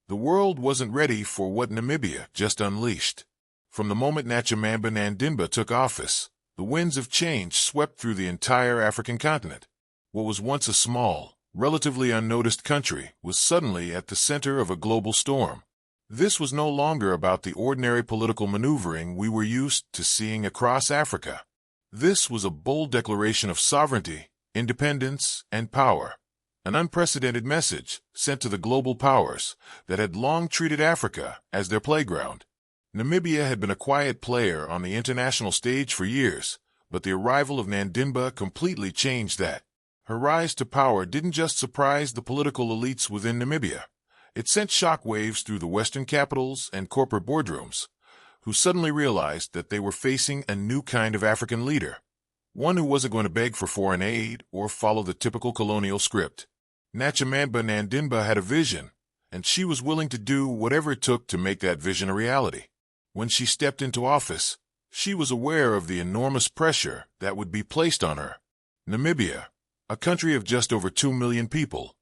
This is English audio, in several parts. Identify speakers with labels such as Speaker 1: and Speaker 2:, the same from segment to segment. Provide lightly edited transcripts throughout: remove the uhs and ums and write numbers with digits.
Speaker 1: The world wasn't ready for what Namibia just unleashed. From the moment Namibi'a took office, the winds of change swept through the entire African continent. What was once a small, relatively unnoticed country was suddenly at the center of a global storm. This was no longer about the ordinary political maneuvering we were used to seeing across Africa. This was a bold declaration of sovereignty, independence, and power. An unprecedented message sent to the global powers that had long treated Africa as their playground. Namibia had been a quiet player on the international stage for years, but the arrival of Namibi'a completely changed that. Her rise to power didn't just surprise the political elites within Namibia. It sent shockwaves through the Western capitals and corporate boardrooms, who suddenly realized that they were facing a new kind of African leader, one who wasn't going to beg for foreign aid or follow the typical colonial script. Namibi'a had a vision, and she was willing to do whatever it took to make that vision a reality. When she stepped into office, she was aware of the enormous pressure that would be placed on her. Namibia, a country of just over 2 million people,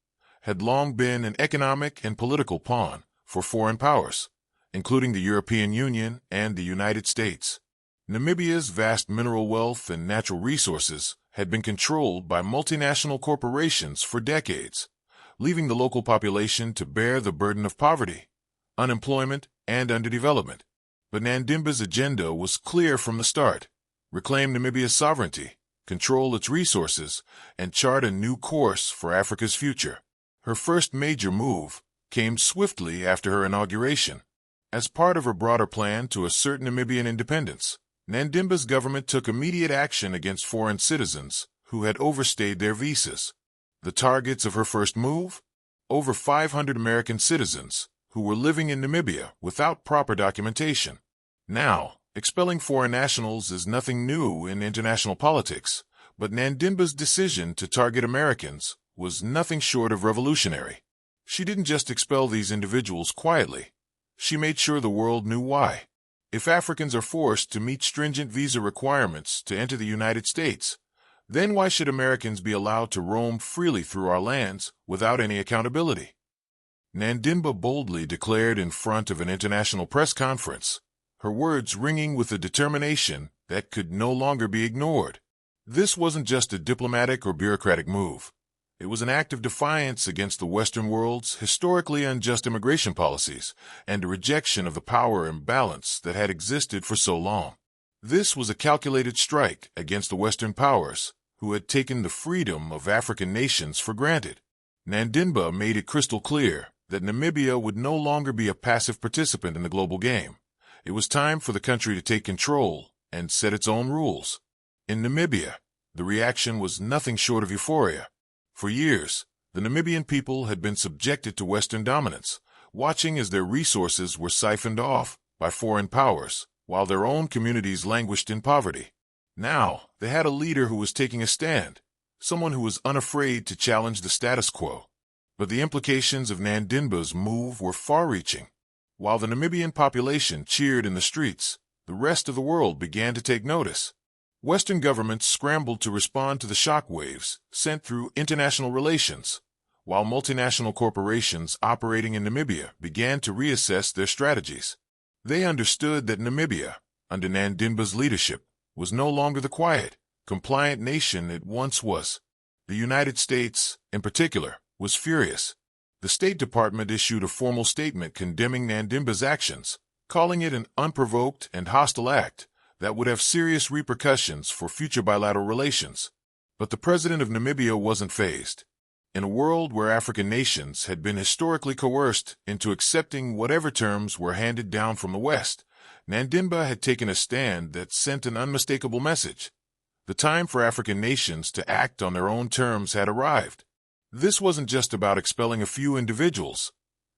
Speaker 1: had long been an economic and political pawn for foreign powers, including the European Union and the United States. Namibia's vast mineral wealth and natural resources had been controlled by multinational corporations for decades, leaving the local population to bear the burden of poverty, unemployment, and underdevelopment. But Namibia's agenda was clear from the start: reclaim Namibia's sovereignty, control its resources, and chart a new course for Africa's future. Her first major move came swiftly after her inauguration. As part of her broader plan to assert Namibian independence, Namibia's government took immediate action against foreign citizens who had overstayed their visas. The targets of her first move? Over 500 American citizens who were living in Namibia without proper documentation. Now, expelling foreign nationals is nothing new in international politics, but Namibia's decision to target Americans was nothing short of revolutionary. She didn't just expel these individuals quietly. She made sure the world knew why. If Africans are forced to meet stringent visa requirements to enter the United States, then why should Americans be allowed to roam freely through our lands without any accountability? Namibi'a boldly declared in front of an international press conference, her words ringing with a determination that could no longer be ignored. This wasn't just a diplomatic or bureaucratic move. It was an act of defiance against the Western world's historically unjust immigration policies and a rejection of the power imbalance that had existed for so long. This was a calculated strike against the Western powers, who had taken the freedom of African nations for granted. Namibi'a made it crystal clear that Namibia would no longer be a passive participant in the global game. It was time for the country to take control and set its own rules. In Namibia, the reaction was nothing short of euphoria. For years, the Namibian people had been subjected to Western dominance, watching as their resources were siphoned off by foreign powers, while their own communities languished in poverty. Now, they had a leader who was taking a stand, someone who was unafraid to challenge the status quo. But the implications of Namibia's move were far-reaching. While the Namibian population cheered in the streets, the rest of the world began to take notice. Western governments scrambled to respond to the shockwaves sent through international relations, while multinational corporations operating in Namibia began to reassess their strategies. They understood that Namibia, under Namibia's leadership, was no longer the quiet, compliant nation it once was. The United States, in particular, was furious. The State Department issued a formal statement condemning Namibia's actions, calling it an unprovoked and hostile act that would have serious repercussions for future bilateral relations. But the president of Namibia wasn't fazed. In a world where African nations had been historically coerced into accepting whatever terms were handed down from the West, Namibia had taken a stand that sent an unmistakable message. The time for African nations to act on their own terms had arrived. This wasn't just about expelling a few individuals.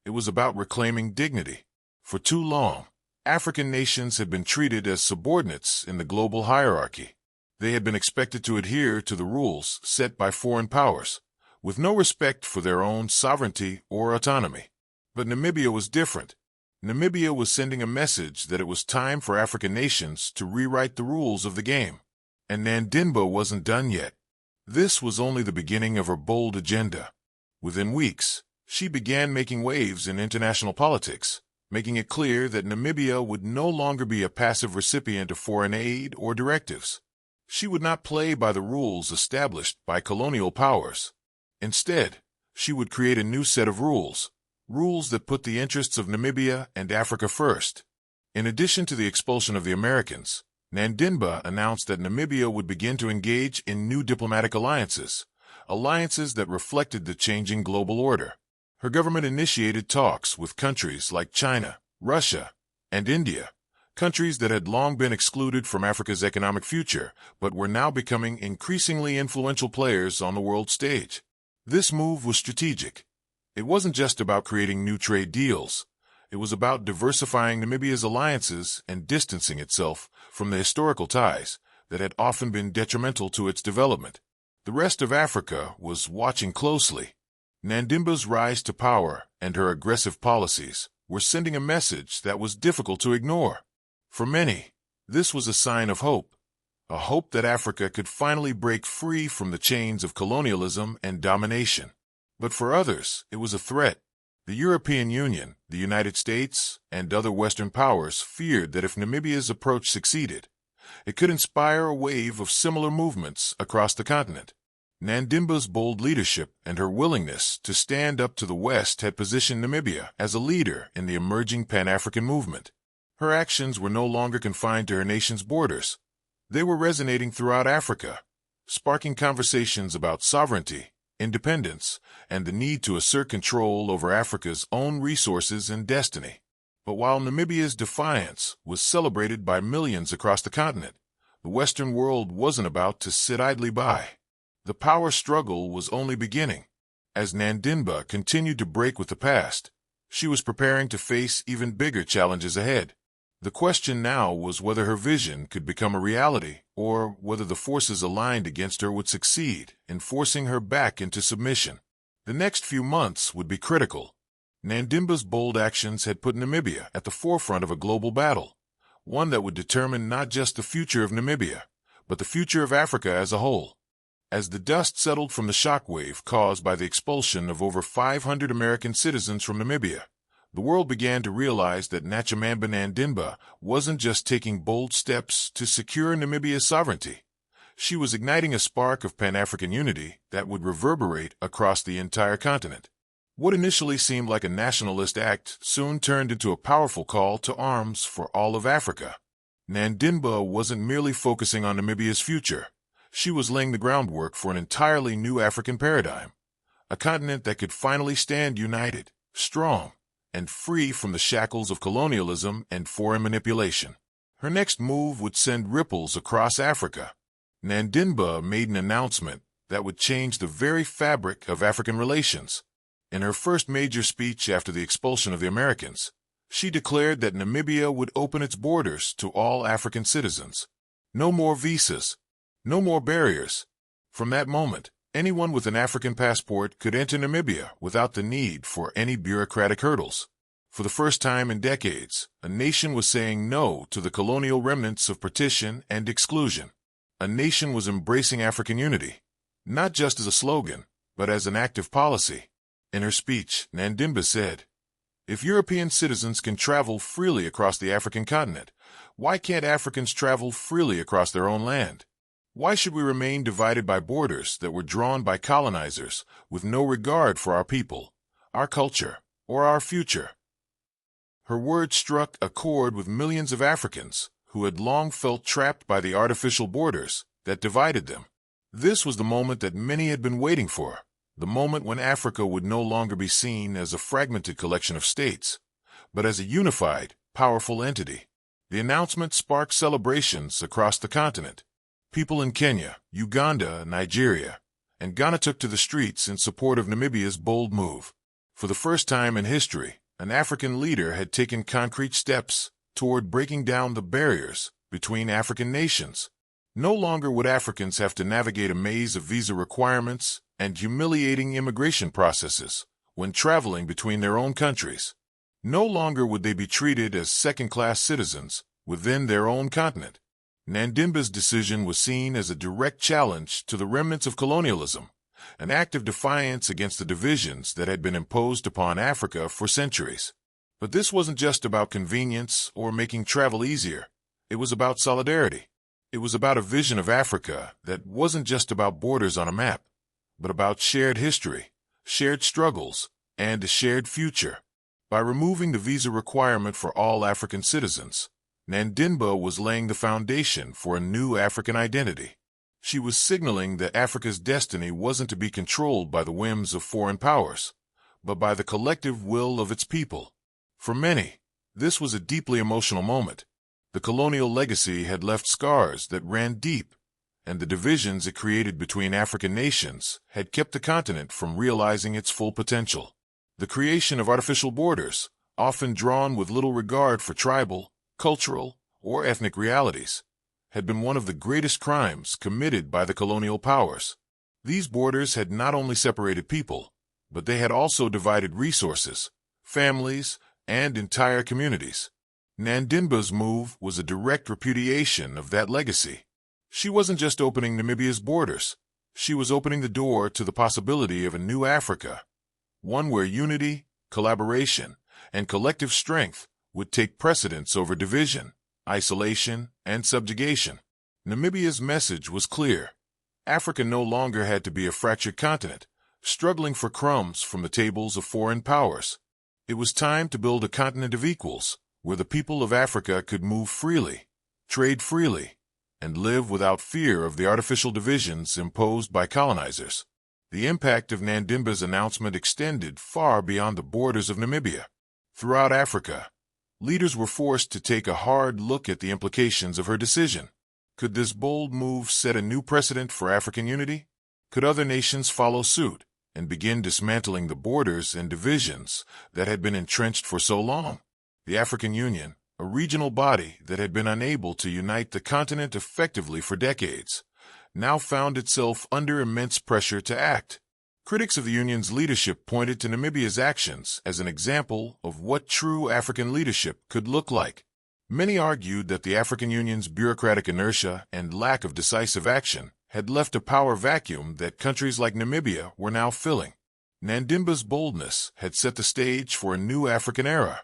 Speaker 1: It was about reclaiming dignity. For too long, African nations had been treated as subordinates in the global hierarchy. They had been expected to adhere to the rules set by foreign powers, with no respect for their own sovereignty or autonomy. But Namibia was different. Namibia was sending a message that it was time for African nations to rewrite the rules of the game. And Namibia wasn't done yet. This was only the beginning of her bold agenda. Within weeks, She began making waves in international politics, making it clear that Namibia would no longer be a passive recipient of foreign aid or directives. She would not play by the rules established by colonial powers. Instead, she would create a new set of rules, rules that put the interests of Namibia and Africa first. In addition to the expulsion of the Americans, Nandinba announced that Namibia would begin to engage in new diplomatic alliances, alliances that reflected the changing global order. Her government initiated talks with countries like China, Russia, and India, countries that had long been excluded from Africa's economic future, but were now becoming increasingly influential players on the world stage. This move was strategic. It wasn't just about creating new trade deals. It was about diversifying Namibia's alliances and distancing itself from the historical ties that had often been detrimental to its development. The rest of Africa was watching closely. Nandimba's rise to power and her aggressive policies were sending a message that was difficult to ignore. For many, this was a sign of hope, a hope that Africa could finally break free from the chains of colonialism and domination. But for others, it was a threat. The European Union, the United States, and other Western powers feared that if Namibia's approach succeeded, it could inspire a wave of similar movements across the continent. Nandimba's bold leadership and her willingness to stand up to the West had positioned Namibia as a leader in the emerging Pan-African movement. Her actions were no longer confined to her nation's borders. They were resonating throughout Africa, sparking conversations about sovereignty, independence, and the need to assert control over Africa's own resources and destiny. But while Namibia's defiance was celebrated by millions across the continent, the Western world wasn't about to sit idly by. The power struggle was only beginning. As Nandinba continued to break with the past, she was preparing to face even bigger challenges ahead. The question now was whether her vision could become a reality, or whether the forces aligned against her would succeed in forcing her back into submission. The next few months would be critical. Nandimba's bold actions had put Namibia at the forefront of a global battle, one that would determine not just the future of Namibia, but the future of Africa as a whole. As the dust settled from the shockwave caused by the expulsion of over 500 American citizens from Namibia, the world began to realize that Namibi'a Nandinba wasn't just taking bold steps to secure Namibia's sovereignty. She was igniting a spark of Pan-African unity that would reverberate across the entire continent. What initially seemed like a nationalist act soon turned into a powerful call to arms for all of Africa. Nandinba wasn't merely focusing on Namibia's future. She was laying the groundwork for an entirely new African paradigm, a continent that could finally stand united, strong, and free from the shackles of colonialism and foreign manipulation. Her next move would send ripples across Africa. Nandinba made an announcement that would change the very fabric of African relations. In her first major speech after the expulsion of the Americans, she declared that Namibia would open its borders to all African citizens. No more visas, no more barriers. From that moment, anyone with an African passport could enter Namibia without the need for any bureaucratic hurdles. For the first time in decades, a nation was saying no to the colonial remnants of partition and exclusion. A nation was embracing African unity, not just as a slogan, but as an active policy. In her speech, Nandinba said, "If European citizens can travel freely across the African continent, why can't Africans travel freely across their own land? Why should we remain divided by borders that were drawn by colonizers with no regard for our people, our culture, or our future?" Her words struck a chord with millions of Africans who had long felt trapped by the artificial borders that divided them. This was the moment that many had been waiting for, the moment when Africa would no longer be seen as a fragmented collection of states, but as a unified, powerful entity. The announcement sparked celebrations across the continent. People in Kenya, Uganda, Nigeria, and Ghana took to the streets in support of Namibia's bold move. For the first time in history, an African leader had taken concrete steps toward breaking down the barriers between African nations. No longer would Africans have to navigate a maze of visa requirements and humiliating immigration processes when traveling between their own countries. No longer would they be treated as second-class citizens within their own continent. Nandinba's decision was seen as a direct challenge to the remnants of colonialism an act of defiance against the divisions that had been imposed upon Africa for centuries. But this wasn't just about convenience or making travel easier. It was about solidarity. It was about a vision of Africa that wasn't just about borders on a map, but about shared history, shared struggles, and a shared future. By removing the visa requirement for all African citizens, Nandinba was laying the foundation for a new African identity. She was signaling that Africa's destiny wasn't to be controlled by the whims of foreign powers, but by the collective will of its people. For many, this was a deeply emotional moment. The colonial legacy had left scars that ran deep, and the divisions it created between African nations had kept the continent from realizing its full potential. The creation of artificial borders, often drawn with little regard for tribal, cultural, or ethnic realities, had been one of the greatest crimes committed by the colonial powers. These borders had not only separated people, but they had also divided resources, families, and entire communities. Nandinba's move was a direct repudiation of that legacy. She wasn't just opening Namibia's borders. She was opening the door to the possibility of a new Africa, one where unity, collaboration, and collective strength would take precedence over division, isolation, and subjugation. Namibia's message was clear. Africa no longer had to be a fractured continent, struggling for crumbs from the tables of foreign powers. It was time to build a continent of equals, where the people of Africa could move freely, trade freely, and live without fear of the artificial divisions imposed by colonizers. The impact of Nandinba's announcement extended far beyond the borders of Namibia. Throughout Africa, leaders were forced to take a hard look at the implications of her decision. Could this bold move set a new precedent for African unity? Could other nations follow suit and begin dismantling the borders and divisions that had been entrenched for so long? The African Union, a regional body that had been unable to unite the continent effectively for decades, now found itself under immense pressure to act. Critics of the Union's leadership pointed to Namibia's actions as an example of what true African leadership could look like. Many argued that the African Union's bureaucratic inertia and lack of decisive action had left a power vacuum that countries like Namibia were now filling. Nandinba's boldness had set the stage for a new African era,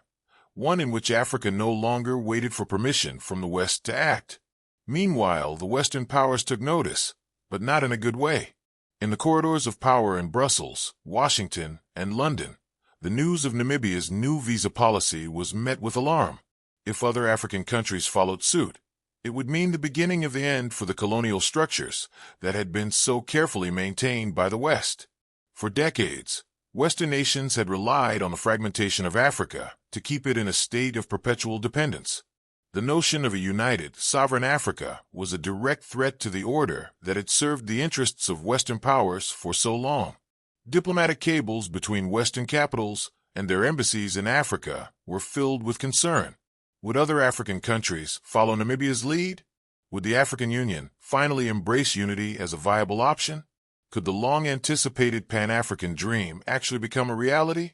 Speaker 1: one in which Africa no longer waited for permission from the West to act. Meanwhile, the Western powers took notice, but not in a good way. In the corridors of power in Brussels, Washington, and London, the news of Namibia's new visa policy was met with alarm. If other African countries followed suit, it would mean the beginning of the end for the colonial structures that had been so carefully maintained by the West. For decades, Western nations had relied on the fragmentation of Africa to keep it in a state of perpetual dependence. The notion of a united, sovereign Africa was a direct threat to the order that had served the interests of Western powers for so long. Diplomatic cables between Western capitals and their embassies in Africa were filled with concern. Would other African countries follow Namibia's lead? Would the African Union finally embrace unity as a viable option? Could the long-anticipated Pan-African dream actually become a reality?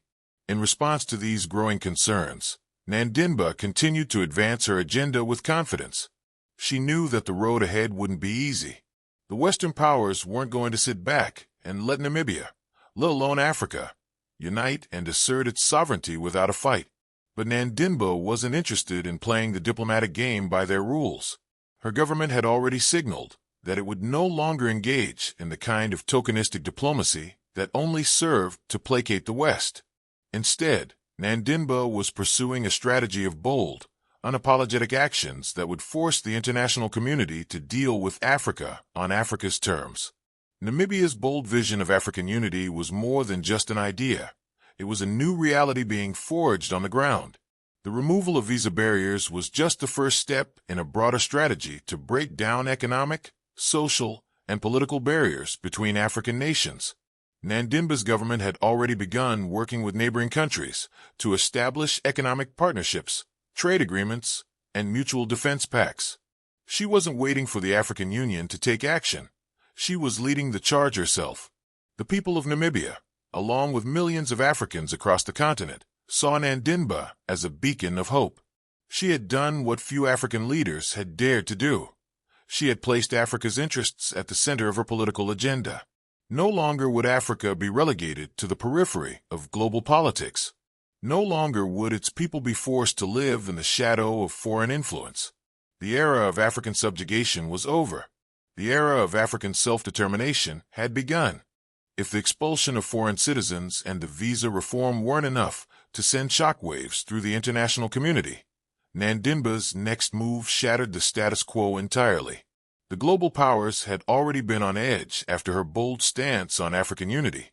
Speaker 1: In response to these growing concerns, Nandinba continued to advance her agenda with confidence. She knew that the road ahead wouldn't be easy. The Western powers weren't going to sit back and let Namibia, let alone Africa, unite and assert its sovereignty without a fight. But Nandinba wasn't interested in playing the diplomatic game by their rules. Her government had already signaled that it would no longer engage in the kind of tokenistic diplomacy that only served to placate the West. Instead, Nandinba was pursuing a strategy of bold, unapologetic actions that would force the international community to deal with Africa on Africa's terms. Namibia's bold vision of African unity was more than just an idea. It was a new reality being forged on the ground. The removal of visa barriers was just the first step in a broader strategy to break down economic, social, and political barriers between African nations. Nandinba's government had already begun working with neighboring countries to establish economic partnerships, trade agreements, and mutual defense pacts. She wasn't waiting for the African Union to take action. She was leading the charge herself. The people of Namibia, along with millions of Africans across the continent, saw Nandinba as a beacon of hope. She had done what few African leaders had dared to do. She had placed Africa's interests at the center of her political agenda. No longer would Africa be relegated to the periphery of global politics. No longer would its people be forced to live in the shadow of foreign influence. The era of African subjugation was over. The era of African self-determination had begun. If the expulsion of foreign citizens and the visa reform weren't enough to send shockwaves through the international community, Nandimba's next move shattered the status quo entirely. The global powers had already been on edge after her bold stance on African unity.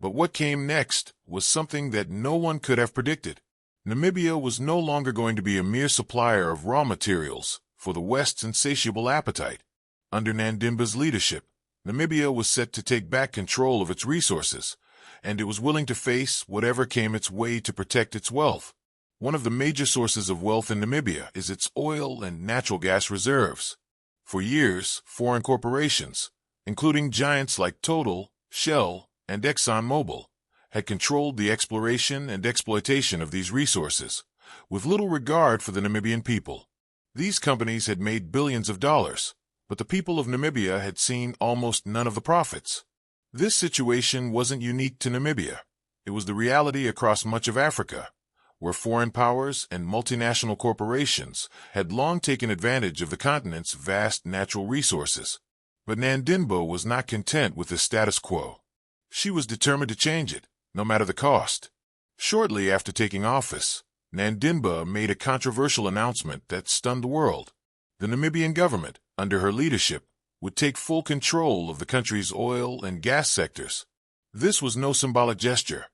Speaker 1: But what came next was something that no one could have predicted. Namibia was no longer going to be a mere supplier of raw materials for the West's insatiable appetite. Under Nandimba's leadership, Namibia was set to take back control of its resources, and it was willing to face whatever came its way to protect its wealth. One of the major sources of wealth in Namibia is its oil and natural gas reserves. For years, foreign corporations, including giants like Total, Shell, and ExxonMobil, had controlled the exploration and exploitation of these resources, with little regard for the Namibian people. These companies had made billions of dollars, but the people of Namibia had seen almost none of the profits. This situation wasn't unique to Namibia. It was the reality across much of Africa, where foreign powers and multinational corporations had long taken advantage of the continent's vast natural resources. But Nandimba was not content with the status quo. She was determined to change it, no matter the cost. Shortly after taking office, Nandimba made a controversial announcement that stunned the world. The Namibian government, under her leadership, would take full control of the country's oil and gas sectors. This was no symbolic gesture.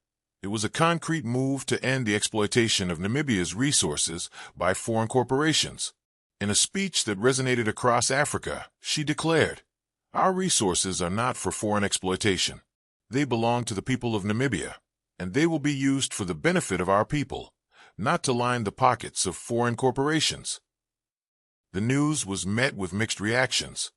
Speaker 1: It was a concrete move to end the exploitation of Namibia's resources by foreign corporations. In a speech that resonated across Africa, she declared, "Our resources are not for foreign exploitation. They belong to the people of Namibia, and they will be used for the benefit of our people, not to line the pockets of foreign corporations." The news was met with mixed reactions.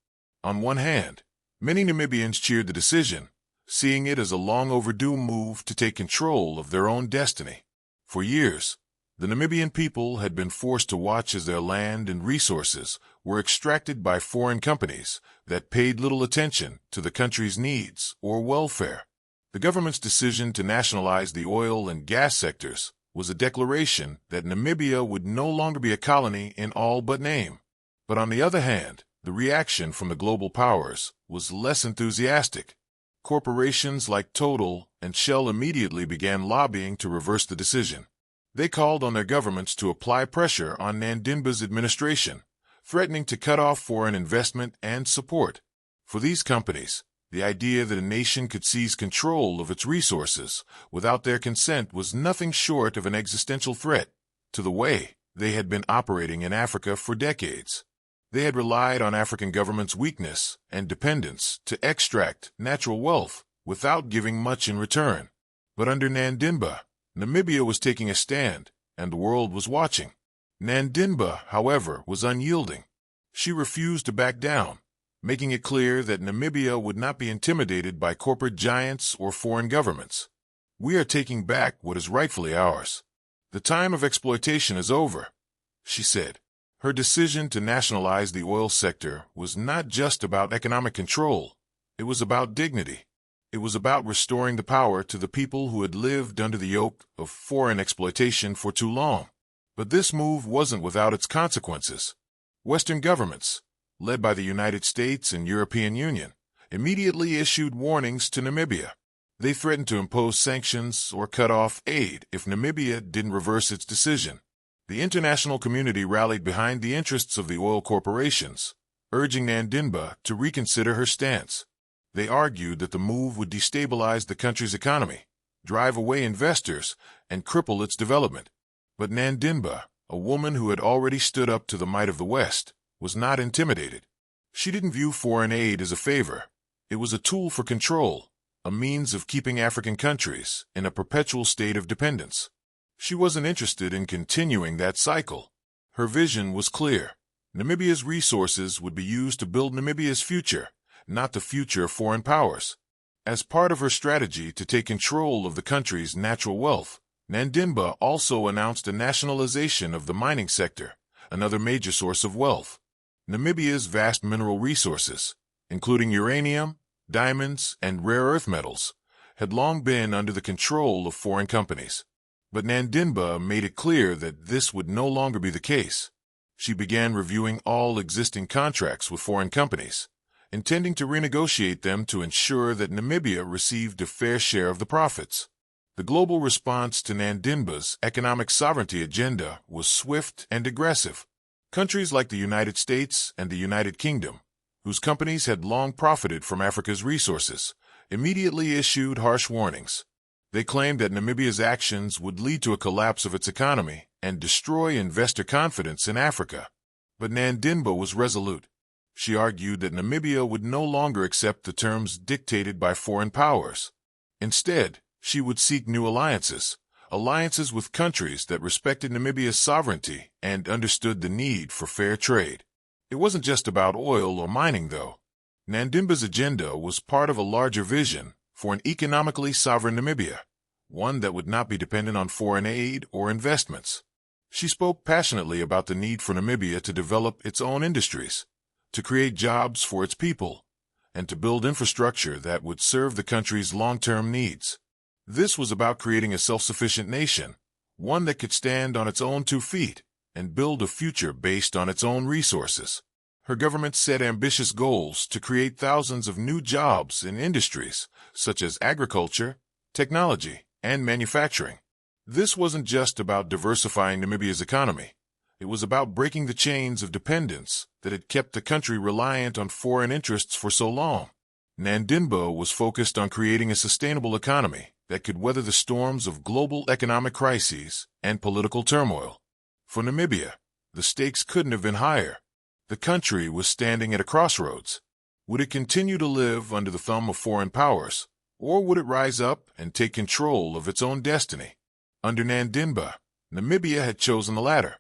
Speaker 1: On one hand, many Namibians cheered the decision, seeing it as a long-overdue move to take control of their own destiny. For years, the Namibian people had been forced to watch as their land and resources were extracted by foreign companies that paid little attention to the country's needs or welfare. The government's decision to nationalize the oil and gas sectors was a declaration that Namibia would no longer be a colony in all but name. But on the other hand, the reaction from the global powers was less enthusiastic. Corporations like Total and Shell immediately began lobbying to reverse the decision. They called on their governments to apply pressure on Nandimba's administration, threatening to cut off foreign investment and support. For these companies, the idea that a nation could seize control of its resources without their consent was nothing short of an existential threat to the way they had been operating in Africa for decades. They had relied on African governments' weakness and dependence to extract natural wealth without giving much in return. But under Nandimba, Namibia was taking a stand, and the world was watching. Nandimba, however, was unyielding. She refused to back down, making it clear that Namibia would not be intimidated by corporate giants or foreign governments. "We are taking back what is rightfully ours. The time of exploitation is over," she said. Her decision to nationalize the oil sector was not just about economic control. It was about dignity. It was about restoring the power to the people who had lived under the yoke of foreign exploitation for too long. But this move wasn't without its consequences. Western governments, led by the United States and European Union, immediately issued warnings to Namibia. They threatened to impose sanctions or cut off aid if Namibia didn't reverse its decision. The international community rallied behind the interests of the oil corporations, urging Nandimba to reconsider her stance. They argued that the move would destabilize the country's economy, drive away investors, and cripple its development. But Nandimba, a woman who had already stood up to the might of the West, was not intimidated. She didn't view foreign aid as a favor. It was a tool for control, a means of keeping African countries in a perpetual state of dependence. She wasn't interested in continuing that cycle. Her vision was clear. Namibia's resources would be used to build Namibia's future, not the future of foreign powers. As part of her strategy to take control of the country's natural wealth, Nandimba also announced a nationalization of the mining sector, another major source of wealth. Namibia's vast mineral resources, including uranium, diamonds, and rare earth metals, had long been under the control of foreign companies. But Nandinba made it clear that this would no longer be the case. She began reviewing all existing contracts with foreign companies, intending to renegotiate them to ensure that Namibia received a fair share of the profits. The global response to Nandinba's economic sovereignty agenda was swift and aggressive. Countries like the United States and the United Kingdom, whose companies had long profited from Africa's resources, immediately issued harsh warnings. They claimed that Namibia's actions would lead to a collapse of its economy and destroy investor confidence in Africa. But Nandinba was resolute. She argued that Namibia would no longer accept the terms dictated by foreign powers. Instead, she would seek new alliances with countries that respected Namibia's sovereignty and understood the need for fair trade. It wasn't just about oil or mining, though. Nandinba's agenda was part of a larger vision for an economically sovereign Namibia, one that would not be dependent on foreign aid or investments. She spoke passionately about the need for Namibia to develop its own industries, to create jobs for its people, and to build infrastructure that would serve the country's long-term needs. This was about creating a self-sufficient nation, one that could stand on its own 2 feet and build a future based on its own resources. Her government set ambitious goals to create thousands of new jobs in industries such as agriculture, technology, and manufacturing. This wasn't just about diversifying Namibia's economy. It was about breaking the chains of dependence that had kept the country reliant on foreign interests for so long. Nandinba was focused on creating a sustainable economy that could weather the storms of global economic crises and political turmoil. For Namibia, the stakes couldn't have been higher. The country was standing at a crossroads. Would it continue to live under the thumb of foreign powers, or would it rise up and take control of its own destiny? Under Nandinba, Namibia had chosen the latter.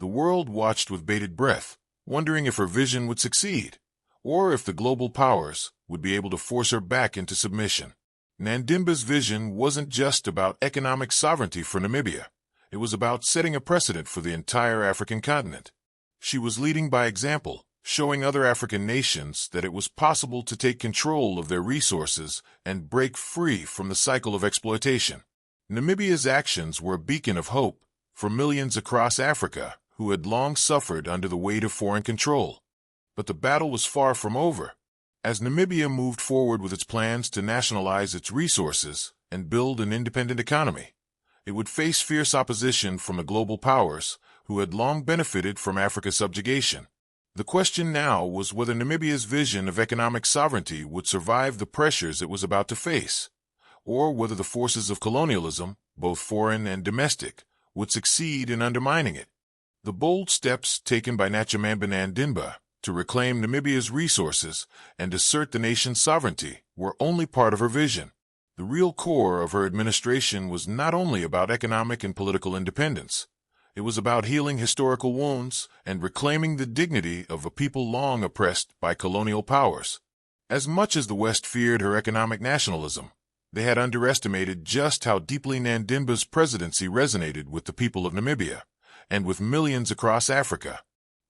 Speaker 1: The world watched with bated breath, wondering if her vision would succeed, or if the global powers would be able to force her back into submission. Nandinba's vision wasn't just about economic sovereignty for Namibia. It was about setting a precedent for the entire African continent. She was leading by example, showing other African nations that it was possible to take control of their resources and break free from the cycle of exploitation. Namibia's actions were a beacon of hope for millions across Africa who had long suffered under the weight of foreign control. But the battle was far from over. As Namibia moved forward with its plans to nationalize its resources and build an independent economy, it would face fierce opposition from the global powers who had long benefited from Africa's subjugation. The question now was whether Namibia's vision of economic sovereignty would survive the pressures it was about to face, or whether the forces of colonialism, both foreign and domestic, would succeed in undermining it. The bold steps taken by Namibian Nandinba to reclaim Namibia's resources and assert the nation's sovereignty were only part of her vision. The real core of her administration was not only about economic and political independence. It was about healing historical wounds and reclaiming the dignity of a people long oppressed by colonial powers. As much as the West feared her economic nationalism, they had underestimated just how deeply Nandinba's presidency resonated with the people of Namibia and with millions across Africa.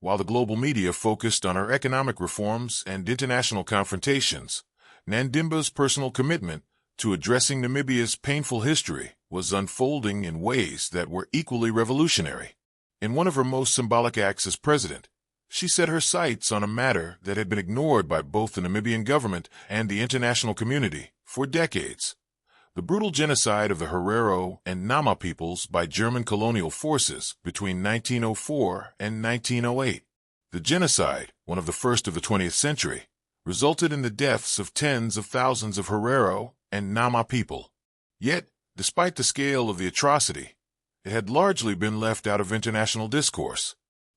Speaker 1: While the global media focused on her economic reforms and international confrontations, Nandinba's personal commitment to addressing Namibia's painful history was unfolding in ways that were equally revolutionary. In one of her most symbolic acts as president, she set her sights on a matter that had been ignored by both the Namibian government and the international community for decades: the brutal genocide of the Herero and Nama peoples by German colonial forces between 1904 and 1908. The genocide, one of the first of the 20th century, resulted in the deaths of tens of thousands of Herero and Nama people. Yet, despite the scale of the atrocity, it had largely been left out of international discourse.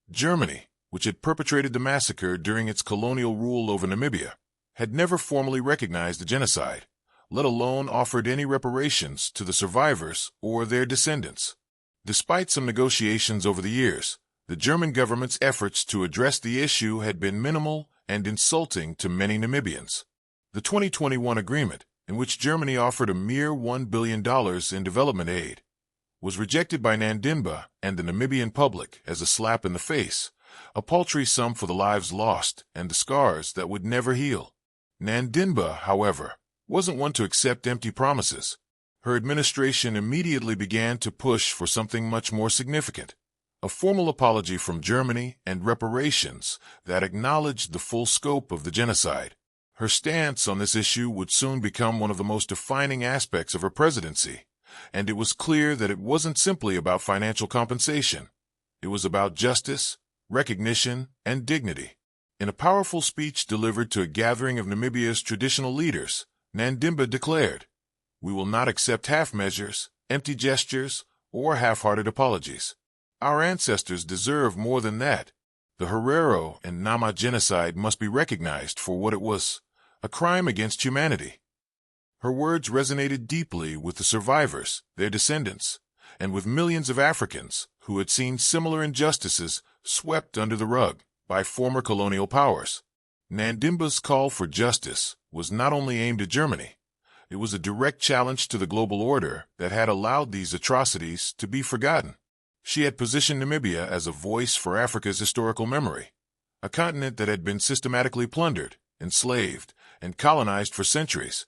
Speaker 1: Germany, which had perpetrated the massacre during its colonial rule over Namibia, had never formally recognized the genocide, let alone offered any reparations to the survivors or their descendants. Despite some negotiations over the years, the German government's efforts to address the issue had been minimal and insulting to many Namibians. The 2021 agreement, in which Germany offered a mere $1 billion in development aid, was rejected by Nandinba and the Namibian public as a slap in the face, a paltry sum for the lives lost and the scars that would never heal. Nandimba, however, wasn't one to accept empty promises. Her administration immediately began to push for something much more significant: a formal apology from Germany and reparations that acknowledged the full scope of the genocide. Her stance on this issue would soon become one of the most defining aspects of her presidency, and it was clear that it wasn't simply about financial compensation. It was about justice, recognition, and dignity. In a powerful speech delivered to a gathering of Namibia's traditional leaders, Nandimba declared, "We will not accept half measures, empty gestures, or half-hearted apologies. Our ancestors deserve more than that. The Herero and Nama genocide must be recognized for what it was, a crime against humanity." Her words resonated deeply with the survivors, their descendants, and with millions of Africans who had seen similar injustices swept under the rug by former colonial powers. Nandimba's call for justice was not only aimed at Germany. It was a direct challenge to the global order that had allowed these atrocities to be forgotten. She had positioned Namibia as a voice for Africa's historical memory, a continent that had been systematically plundered, enslaved, and colonized for centuries,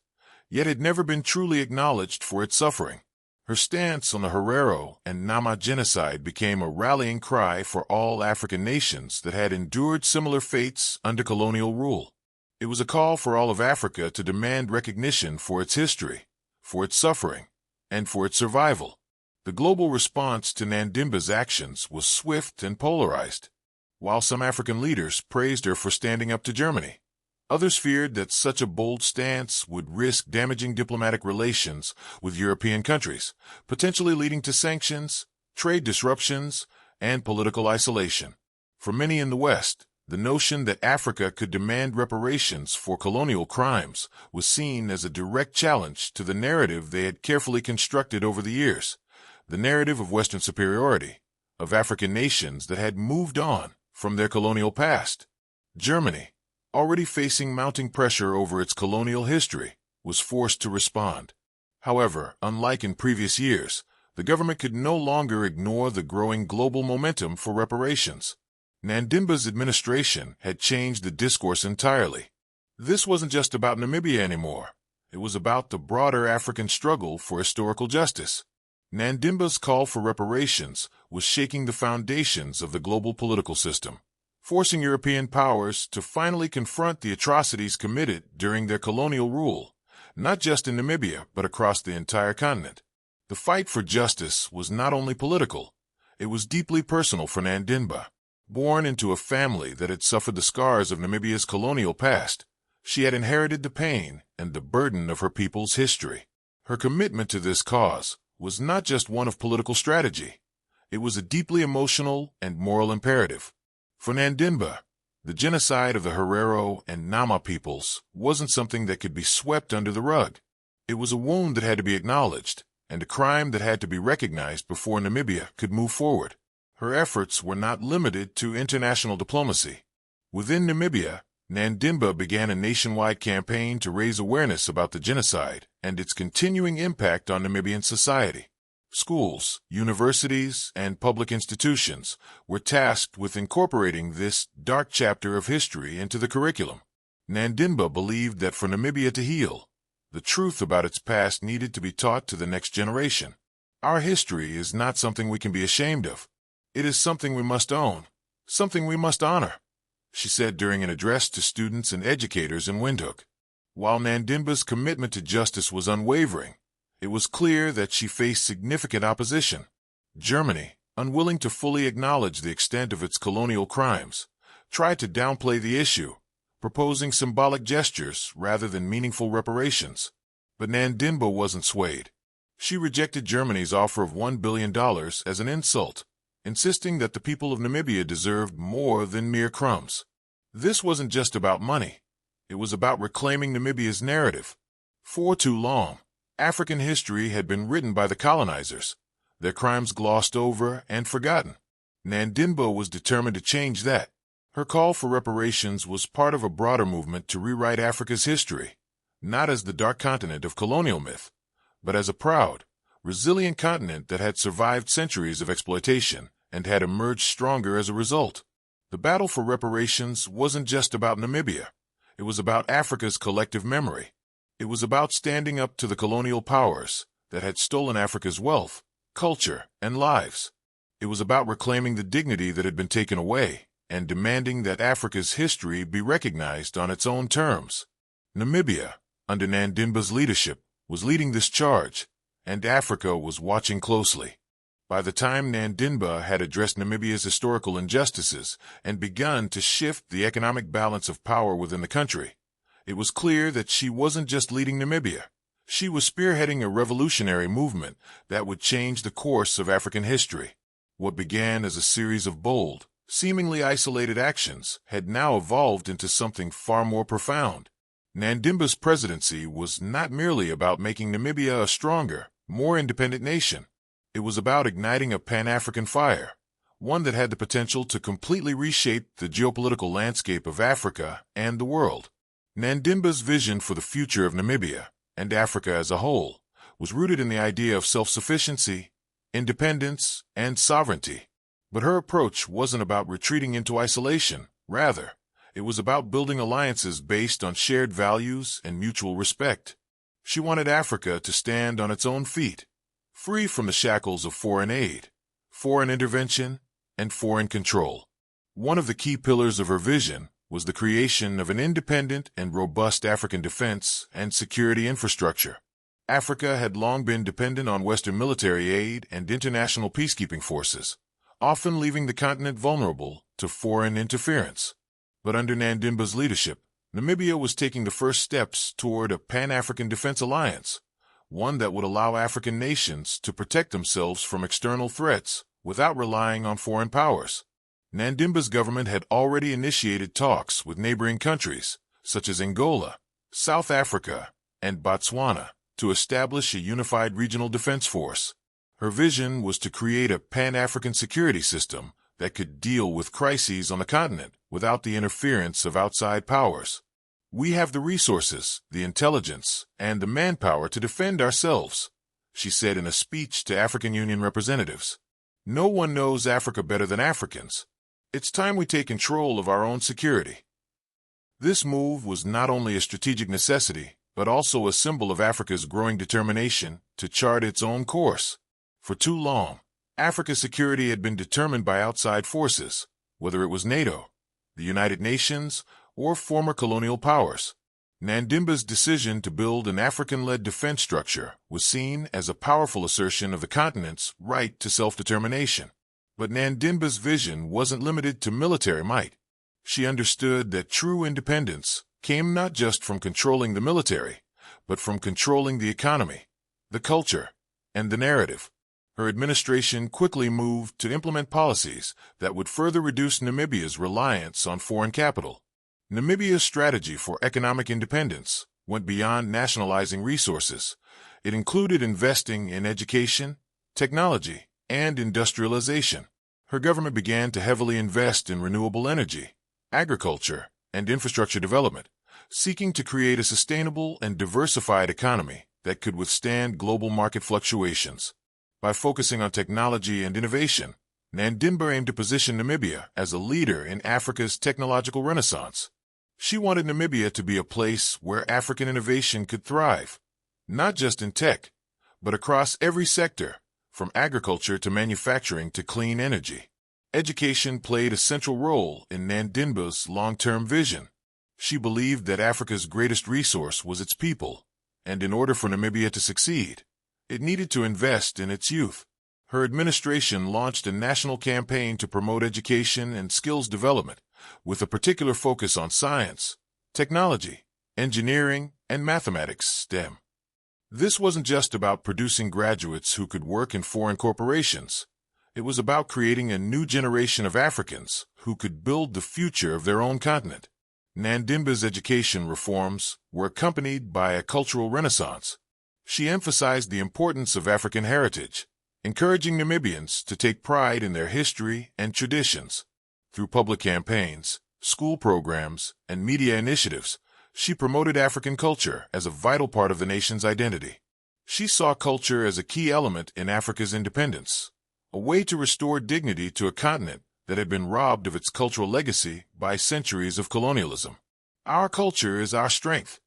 Speaker 1: yet had never been truly acknowledged for its suffering. Her stance on the Herero and Nama genocide became a rallying cry for all African nations that had endured similar fates under colonial rule. It was a call for all of Africa to demand recognition for its history, for its suffering, and for its survival. The global response to Nandimba's actions was swift and polarized. While some African leaders praised her for standing up to Germany, others feared that such a bold stance would risk damaging diplomatic relations with European countries, potentially leading to sanctions, trade disruptions, and political isolation. For many in the West, the notion that Africa could demand reparations for colonial crimes was seen as a direct challenge to the narrative they had carefully constructed over the years, the narrative of Western superiority, of African nations that had moved on from their colonial past. Germany, already facing mounting pressure over its colonial history, was forced to respond. However, unlike in previous years, the government could no longer ignore the growing global momentum for reparations. Nandimba's administration had changed the discourse entirely. This wasn't just about Namibia anymore. It was about the broader African struggle for historical justice. Nandimba's call for reparations was shaking the foundations of the global political system, forcing European powers to finally confront the atrocities committed during their colonial rule, not just in Namibia but across the entire continent. The fight for justice was not only political, it was deeply personal for Nandimba. Born into a family that had suffered the scars of Namibia's colonial past, she had inherited the pain and the burden of her people's history. Her commitment to this cause was not just one of political strategy. It was a deeply emotional and moral imperative. For Nandimba, the genocide of the Herero and Nama peoples wasn't something that could be swept under the rug. It was a wound that had to be acknowledged, and a crime that had to be recognized before Namibia could move forward. Her efforts were not limited to international diplomacy. Within Namibia, Nandimba began a nationwide campaign to raise awareness about the genocide and its continuing impact on Namibian society. Schools, universities, and public institutions were tasked with incorporating this dark chapter of history into the curriculum. Nandimba believed that for Namibia to heal, the truth about its past needed to be taught to the next generation. Our history is not something we can be ashamed of. It is something we must own, something we must honor, she said during an address to students and educators in Windhoek. While Nandimba's commitment to justice was unwavering, it was clear that she faced significant opposition. Germany, unwilling to fully acknowledge the extent of its colonial crimes, tried to downplay the issue, proposing symbolic gestures rather than meaningful reparations. But Nandimba wasn't swayed. She rejected Germany's offer of $1 billion as an insult, insisting that the people of Namibia deserved more than mere crumbs. This wasn't just about money. It was about reclaiming Namibia's narrative. For too long, African history had been written by the colonizers, their crimes glossed over and forgotten. Nandimba was determined to change that. Her call for reparations was part of a broader movement to rewrite Africa's history, not as the dark continent of colonial myth, but as a proud, resilient continent that had survived centuries of exploitation and had emerged stronger as a result. The battle for reparations wasn't just about Namibia. It was about Africa's collective memory. It was about standing up to the colonial powers that had stolen Africa's wealth, culture, and lives. It was about reclaiming the dignity that had been taken away and demanding that Africa's history be recognized on its own terms. Namibia, under Nandimba's leadership, was leading this charge, and Africa was watching closely. By the time Nandimba had addressed Namibia's historical injustices and begun to shift the economic balance of power within the country, it was clear that she wasn't just leading Namibia. She was spearheading a revolutionary movement that would change the course of African history. What began as a series of bold, seemingly isolated actions had now evolved into something far more profound. Nandimba's presidency was not merely about making Namibia a stronger, more independent nation. It was about igniting a Pan-African fire, one that had the potential to completely reshape the geopolitical landscape of Africa and the world. Nandimba's vision for the future of Namibia, and Africa as a whole, was rooted in the idea of self-sufficiency, independence, and sovereignty. But her approach wasn't about retreating into isolation. Rather, it was about building alliances based on shared values and mutual respect. She wanted Africa to stand on its own feet, free from the shackles of foreign aid, foreign intervention, and foreign control. One of the key pillars of her vision was the creation of an independent and robust African defense and security infrastructure. Africa had long been dependent on Western military aid and international peacekeeping forces, often leaving the continent vulnerable to foreign interference. But under Nandimba's leadership, Namibia was taking the first steps toward a Pan-African defense alliance, one that would allow African nations to protect themselves from external threats without relying on foreign powers. Nandimba's government had already initiated talks with neighboring countries, such as Angola, South Africa, and Botswana, to establish a unified regional defense force. Her vision was to create a Pan-African security system that could deal with crises on the continent without the interference of outside powers. "We have the resources, the intelligence, and the manpower to defend ourselves," she said in a speech to African Union representatives. "No one knows Africa better than Africans. It's time we take control of our own security." This move was not only a strategic necessity, but also a symbol of Africa's growing determination to chart its own course. For too long, Africa's security had been determined by outside forces, whether it was NATO, the United Nations, or former colonial powers. Nandimba's decision to build an African-led defense structure was seen as a powerful assertion of the continent's right to self-determination. But Nandimba's vision wasn't limited to military might. She understood that true independence came not just from controlling the military, but from controlling the economy, the culture, and the narrative. Her administration quickly moved to implement policies that would further reduce Namibia's reliance on foreign capital. Namibia's strategy for economic independence went beyond nationalizing resources. It included investing in education, technology, and industrialization. Her government began to heavily invest in renewable energy, agriculture, and infrastructure development, seeking to create a sustainable and diversified economy that could withstand global market fluctuations. By focusing on technology and innovation, Nandimba aimed to position Namibia as a leader in Africa's technological renaissance. She wanted Namibia to be a place where African innovation could thrive, not just in tech, but across every sector, from agriculture to manufacturing to clean energy. Education played a central role in Nandimba's long-term vision. She believed that Africa's greatest resource was its people, and in order for Namibia to succeed, it needed to invest in its youth. Her administration launched a national campaign to promote education and skills development, with a particular focus on science, technology, engineering, and mathematics (STEM). This wasn't just about producing graduates who could work in foreign corporations. It was about creating a new generation of Africans who could build the future of their own continent. Nandimba's education reforms were accompanied by a cultural renaissance. She emphasized the importance of African heritage, encouraging Namibians to take pride in their history and traditions. Through public campaigns, school programs, and media initiatives, she promoted African culture as a vital part of the nation's identity. She saw culture as a key element in Africa's independence, a way to restore dignity to a continent that had been robbed of its cultural legacy by centuries of colonialism. Our culture is our strength,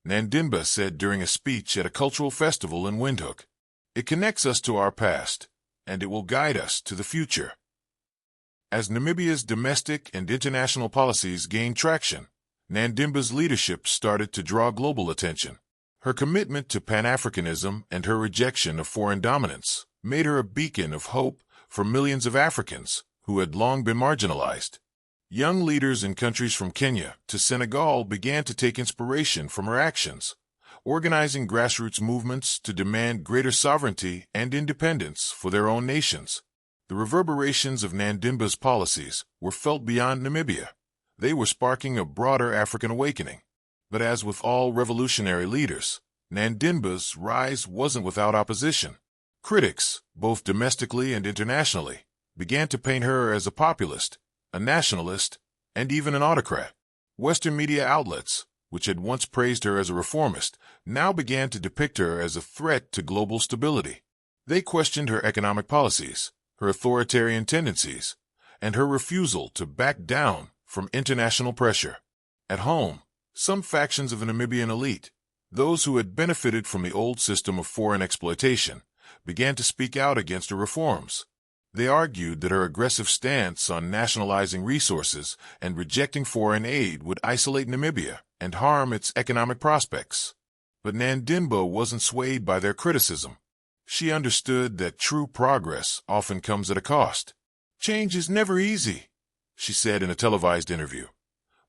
Speaker 1: Nandimba said during a speech at a cultural festival in Windhoek. It connects us to our past, and it will guide us to the future. As Namibia's domestic and international policies gained traction, Nandimba's leadership started to draw global attention. Her commitment to Pan-Africanism and her rejection of foreign dominance made her a beacon of hope for millions of Africans who had long been marginalized. Young leaders in countries from Kenya to Senegal began to take inspiration from her actions, organizing grassroots movements to demand greater sovereignty and independence for their own nations. The reverberations of Nandimba's policies were felt beyond Namibia. They were sparking a broader African awakening. But as with all revolutionary leaders, Nandimba's rise wasn't without opposition. Critics, both domestically and internationally, began to paint her as a populist, a nationalist, and even an autocrat. Western media outlets, which had once praised her as a reformist, now began to depict her as a threat to global stability. They questioned her economic policies, her authoritarian tendencies, and her refusal to back down from international pressure. At home, some factions of the Namibian elite, those who had benefited from the old system of foreign exploitation, began to speak out against her reforms. They argued that her aggressive stance on nationalizing resources and rejecting foreign aid would isolate Namibia and harm its economic prospects. But Nandimba wasn't swayed by their criticism. She understood that true progress often comes at a cost. "Change is never easy," she said in a televised interview,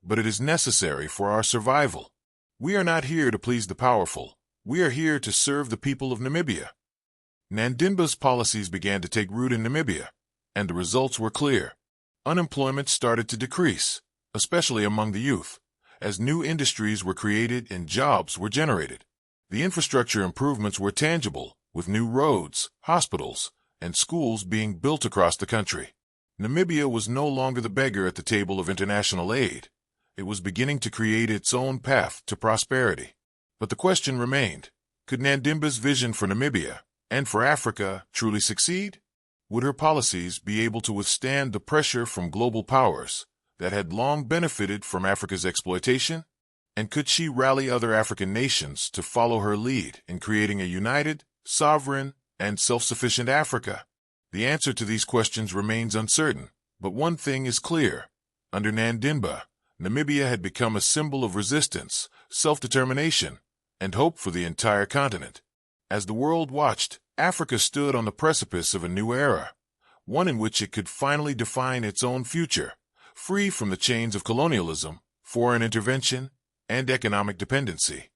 Speaker 1: "but it is necessary for our survival. We are not here to please the powerful. We are here to serve the people of Namibia." Nandimba's policies began to take root in Namibia, and the results were clear. Unemployment started to decrease, especially among the youth, as new industries were created and jobs were generated. The infrastructure improvements were tangible, with new roads, hospitals, and schools being built across the country. Namibia was no longer the beggar at the table of international aid. It was beginning to create its own path to prosperity. But the question remained, could Nandimba's vision for Namibia and for Africa truly succeed? Would her policies be able to withstand the pressure from global powers that had long benefited from Africa's exploitation? And could she rally other African nations to follow her lead in creating a united, sovereign, and self-sufficient Africa? The answer to these questions remains uncertain, but one thing is clear. Under Nandimba, Namibia had become a symbol of resistance, self-determination, and hope for the entire continent. As the world watched, Africa stood on the precipice of a new era, one in which it could finally define its own future, free from the chains of colonialism, foreign intervention, and economic dependency.